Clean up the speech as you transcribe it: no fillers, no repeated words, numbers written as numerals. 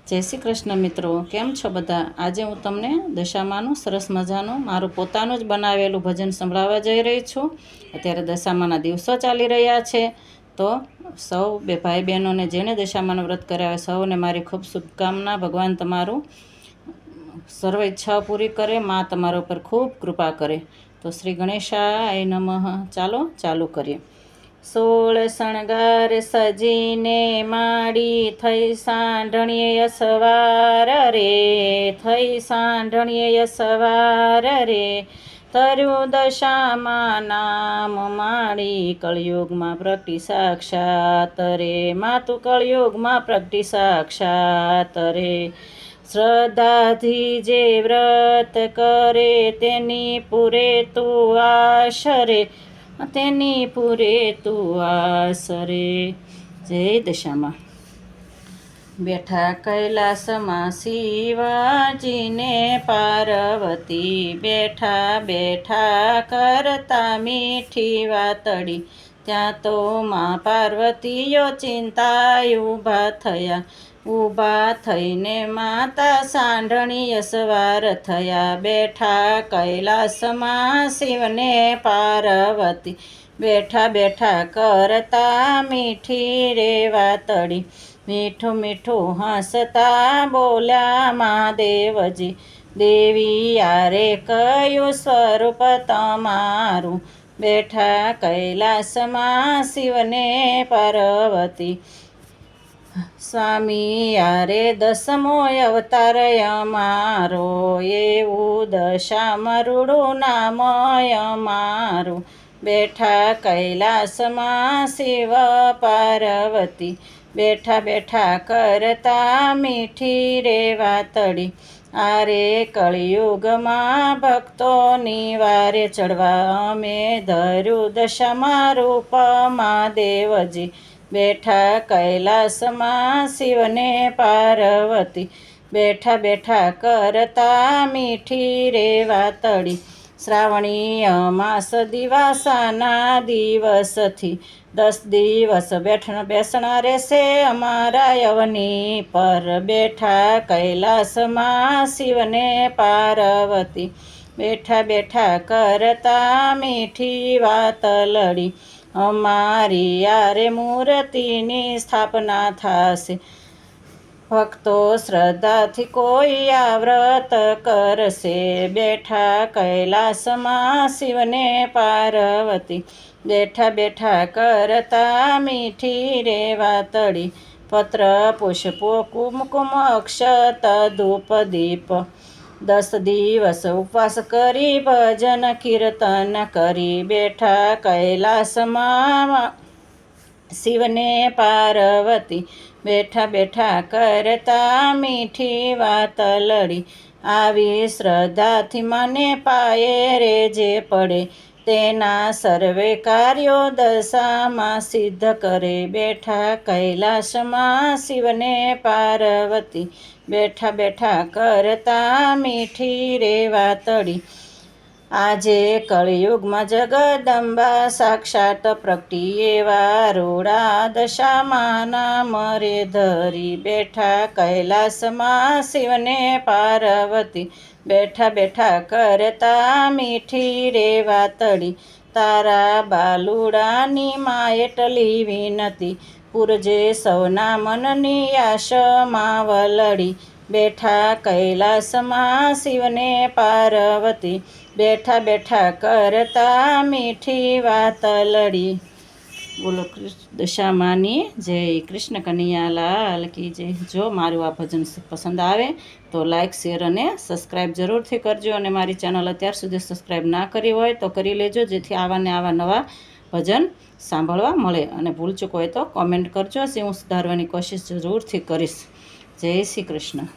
જય શ્રી કૃષ્ણ મિત્રો, કેમ છો બધા? આજે હું તમને દશામાનું સરસ મજાનું મારું પોતાનું જ બનાવેલું ભજન સંભળાવવા જઈ રહી છું. અત્યારે દશામાના દિવસો ચાલી રહ્યા છે, તો સૌ બે ભાઈ બહેનોને જેણે દશામાનું વ્રત કર્યા હોય સૌને મારી ખૂબ શુભકામના. ભગવાન તમારું સર્વ ઈચ્છાઓ પૂરી કરે, મા તમારા ઉપર ખૂબ કૃપા કરે. તો શ્રી ગણેશાય નમઃ. ચાલો કરીએ. 16 શણગાર સજીને માડી થઈ સાંઢણીએ સવાર રે, થઈ સાંઢણીએ સવાર રે. તર્યું દશામાં નામ માડી, કળયુગમાં પ્રગટી સાક્ષાત રે. માતું કળયુગમાં પ્રગટી સાક્ષાત રે. શ્રદ્ધાથી જે વ્રત કરે તેની પૂરે તું આશ રે, તેની પૂરે તું આસ રે. જય દશામાં. બેઠા કૈલાસમાં શિવાજીને પાર્વતી, બેઠા બેઠા કરતા મીઠી વાતડી. ત્યાં તો માં પાર્વતીઓ ચિંતાય ઊભા થઈને માતા સાંઢણીએ સવાર થયા. બેઠા કૈલાસમાં શિવને પાર્વતી, બેઠા બેઠા કરતા મીઠી રે વાતડી. મીઠું મીઠું હસતા બોલ્યા મહાદેવજી, દેવી યારે કયું સ્વરૂપ તમારું. બેઠા કૈલાસમાં શિવને પાર્વતી, સ્વામી યારે દસમો અવતાર અમારો. એવું દશામાં રૂડું નામ અમારું. બેઠા કૈલાસમાં શિવ પાર્વતી, બેઠા બેઠા કરતા મીઠી રે વાતડી. આરે કળિયુગમાં ભક્તોની વારે ચડવા અમે ધર્યું દશામાં રૂપ મહાદેવજી. બેઠા કૈલાસમાં શિવને પાર્વતી, બેઠા બેઠા કરતા મીઠી રે વાતડી. શ્રાવણી અમાસ દિવાસાના દિવસથી 10 દિવસ બેસણા રહેશે અમારા અવની પર. બેઠા કૈલાસમાં શિવને પાર્વતી, બેઠા બેઠા કરતા મીઠી વાતલડી. અમારી યારે મૂર્તિની સ્થાપના થશે, ભક્તો શ્રદ્ધાથી કોઈ આ વ્રત કરશે. બેઠા કૈલાસમાં શિવને પાર્વતી, બેઠા બેઠા કરતા મીઠી રે વાતડી. પત્ર પુષ્પો કુમકુમ અક્ષત ધૂપ દીપ, 10 દિવસ ઉપવાસ કરી ભજન કીર્તન કરી. બેઠા કૈલાસમાં શિવને પાર્વતી, બેઠા બેઠા કરતા મીઠી વાતલડી. આવી શ્રદ્ધાથી મને પાયે રે જે પડે, તેના સર્વે કાર્યો દશામાં સિદ્ધ કરે. બેઠા કૈલાસમાં શિવને પાર્વતી, બેઠા બેઠા કરતા મીઠી રે વાતડી. આજે કળિયુગમાં જગદંબા સાક્ષાત પ્રગટી, એવા રૂડા દશામાના મરે ધરી. બેઠા કૈલાસમાં શિવને પાર્વતી, બેઠા બેઠા કરતા મીઠી રે વાતડી. તારા બાલુડાની માં એટલી વિનતી, પૂરજે સૌના મનની આશ માવલડી. બેઠા કૈલાસમાં શિવને પાર્વતી, બેઠા બેઠા કરતા મીઠી વાતલડી. બોલો દશામાની જય. કૃષ્ણ કનૈયા લાલ કી જય. જો મારું આ ભજન પસંદ આવે તો લાઈક, શેર અને સબસ્ક્રાઈબ જરૂરથી કરજો. અને મારી ચેનલ અત્યાર સુધી સબસ્ક્રાઈબ ના કરી હોય તો કરી લેજો, જેથી આવા નવા ભજન સાંભળવા મળે. અને ભૂલ ચૂક હોય તો કોમેન્ટ કરજો, હું સુધારવાની કોશિશ જરૂરથી કરીશ. જય શ્રી કૃષ્ણ.